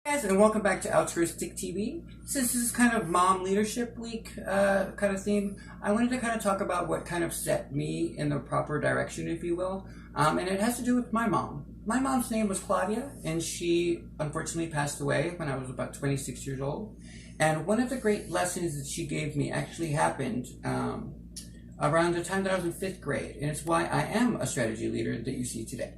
Guys, and welcome back to Altruistic TV. Since this is kind of Mom Leadership Week kind of theme, I wanted to kind of talk about what kind of set me in the proper direction, if you will. And it has to do with my mom. My mom's name was Claudia, and she unfortunately passed away when I was about 26 years old. And one of the great lessons that she gave me actually happened around the time that I was in 5th grade, and it's why I am a strategy leader that you see today.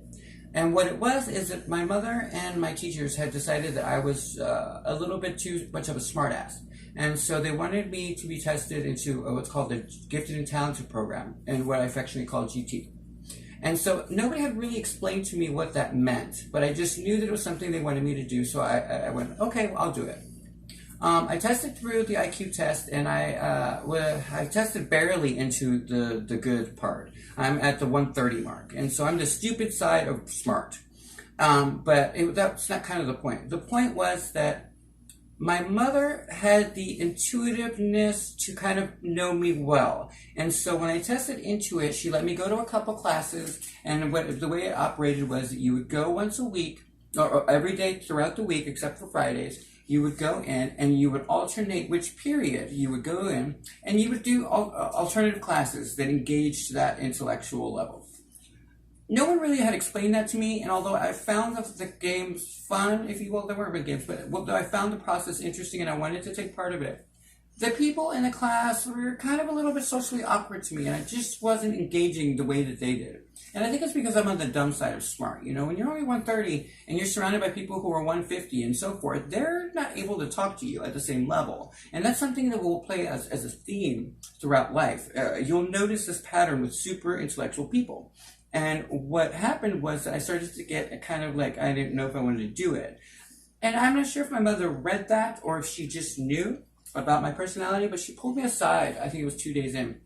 And what it was is that my mother and my teachers had decided that I was a little bit too much of a smartass. And so they wanted me to be tested into what's called the Gifted and Talented program, and what I affectionately call GT. And so nobody had really explained to me what that meant, but I just knew that it was something they wanted me to do, so I went, okay, well, I'll do it. I tested through the IQ test, and I tested barely into the good part. I'm at the 130 mark, and so I'm the stupid side of smart. But that's not kind of the point. The point was that my mother had the intuitiveness to kind of know me well. And so when I tested into it, she let me go to a couple classes, and the way it operated was that you would go once a week, or every day throughout the week except for Fridays. You would go in and you would alternate which period you would go in, and you would do alternative classes that engaged that intellectual level. No one really had explained that to me, and although I found the games fun, if you will, they weren't really games, but although I found the process interesting and I wanted to take part of it, the people in the class were kind of a little bit socially awkward to me, and I just wasn't engaging the way that they did. And I think it's because I'm on the dumb side of smart. You know, when you're only 130 and you're surrounded by people who are 150 and so forth, they're not able to talk to you at the same level. And that's something that will play as a theme throughout life. You'll notice this pattern with super intellectual people. And what happened was that I started to get a kind of like, I didn't know if I wanted to do it. And I'm not sure if my mother read that or if she just knew about my personality, but she pulled me aside, I think it was 2 days in.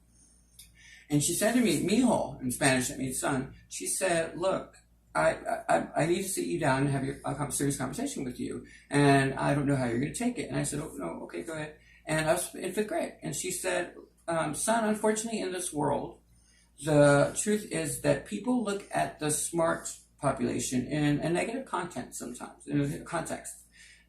And she said to me, mijo, in Spanish, that means son, she said, look, I need to sit you down and have a serious conversation with you. And I don't know how you're going to take it. And I said, oh, no, okay, go ahead. And I was in 5th grade. And she said, son, unfortunately in this world, the truth is that people look at the smart population in a negative content sometimes, in a context.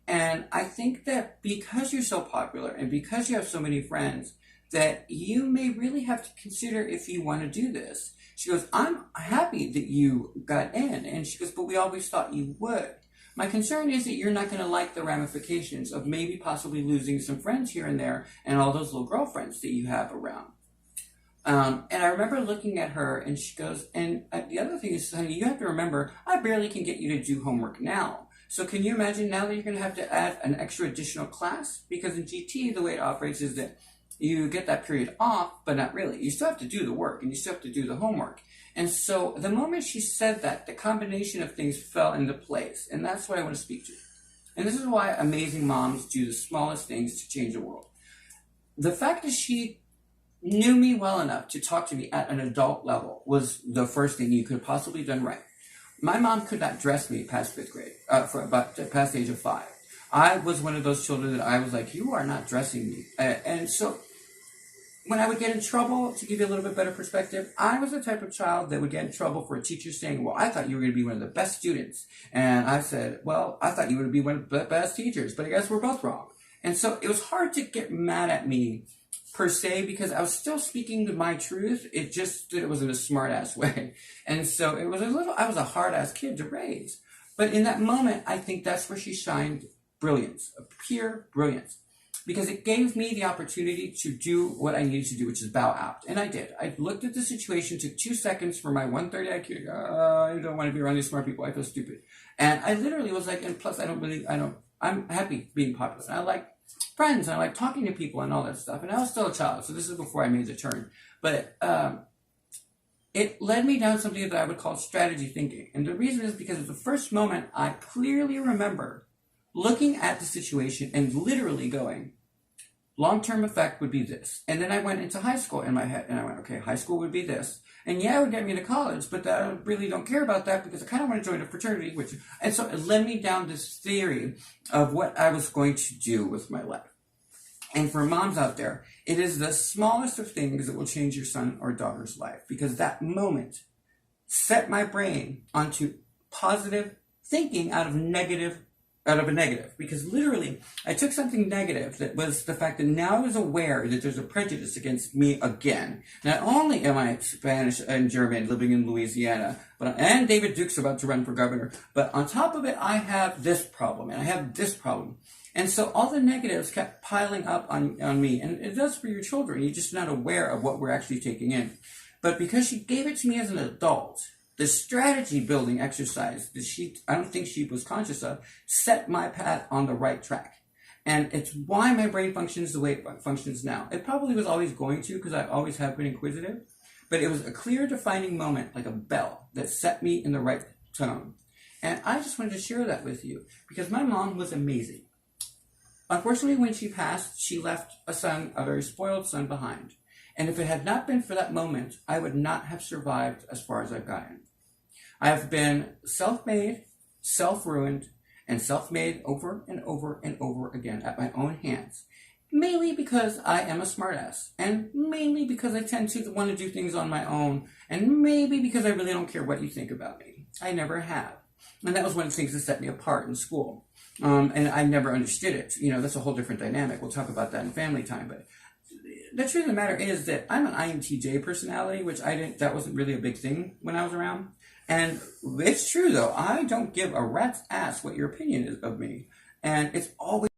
And I think that because you're so popular and because you have so many friends, that you may really have to consider if you want to do this. She goes, I'm happy that you got in. And she goes, but we always thought you would. My concern is that you're not going to like the ramifications of maybe possibly losing some friends here and there and all those little girlfriends that you have around. And I remember looking at her, and she goes, and the other thing is, honey, you have to remember, I barely can get you to do homework now. So can you imagine now that you're going to have to add an extra additional class? Because in GT, the way it operates is that you get that period off, but not really. You still have to do the work, and you still have to do the homework. And so the moment she said that, the combination of things fell into place. And that's what I want to speak to. And this is why amazing moms do the smallest things to change the world. The fact that she knew me well enough to talk to me at an adult level was the first thing you could possibly have done right. My mom could not dress me past 5th grade, for about past the age of 5. I was one of those children that I was like, you are not dressing me. And so when I would get in trouble, to give you a little bit better perspective, I was the type of child that would get in trouble for a teacher saying, well, I thought you were going to be one of the best students. And I said, well, I thought you would be one of the best teachers, but I guess we're both wrong. And so it was hard to get mad at me per se, because I was still speaking to my truth. It just that it was in a smart ass way. And so I was a hard ass kid to raise. But in that moment, I think that's where she shined brilliance, a pure brilliance, because it gave me the opportunity to do what I needed to do, which is bow out. And I did. I looked at the situation, took 2 seconds for my 130 IQ to go, I don't want to be around these smart people. I feel stupid. And I literally was like, and plus I'm happy being popular. And I like friends, and I like talking to people and all that stuff. And I was still a child, so this is before I made the turn. But it led me down something that I would call strategy thinking. And the reason is because at the first moment, I clearly remember looking at the situation and literally going, long-term effect would be this. And then I went into high school in my head, and I went, okay, high school would be this. And yeah, it would get me to college, but I really don't care about that because I kind of want to join a fraternity. And so it led me down this theory of what I was going to do with my life. And for moms out there, it is the smallest of things that will change your son or daughter's life, because that moment set my brain onto positive thinking out of negative out of a negative, because literally I took something negative that was the fact that now I was aware that there's a prejudice against me again. Not only am I Spanish and German living in Louisiana, and David Duke's about to run for governor, but on top of it, I have this problem and I have this problem. And so all the negatives kept piling up on me, and it does for your children. You're just not aware of what we're actually taking in. But because she gave it to me as an adult, the strategy building exercise that I don't think she was conscious of, set my path on the right track. And it's why my brain functions the way it functions now. It probably was always going to, because I always have been inquisitive, but it was a clear defining moment, like a bell, that set me in the right tone. And I just wanted to share that with you, because my mom was amazing. Unfortunately, when she passed, she left a very spoiled son behind. And if it had not been for that moment, I would not have survived as far as I've gotten. I have been self-made, self-ruined, and self-made over and over and over again at my own hands. Mainly because I am a smartass, and mainly because I tend to want to do things on my own, and maybe because I really don't care what you think about me. I never have. And that was one of the things that set me apart in school. And I never understood it. That's a whole different dynamic. We'll talk about that in family time. But the truth of the matter is that I'm an INTJ personality, which that wasn't really a big thing when I was around. And it's true, though. I don't give a rat's ass what your opinion is of me. And it's always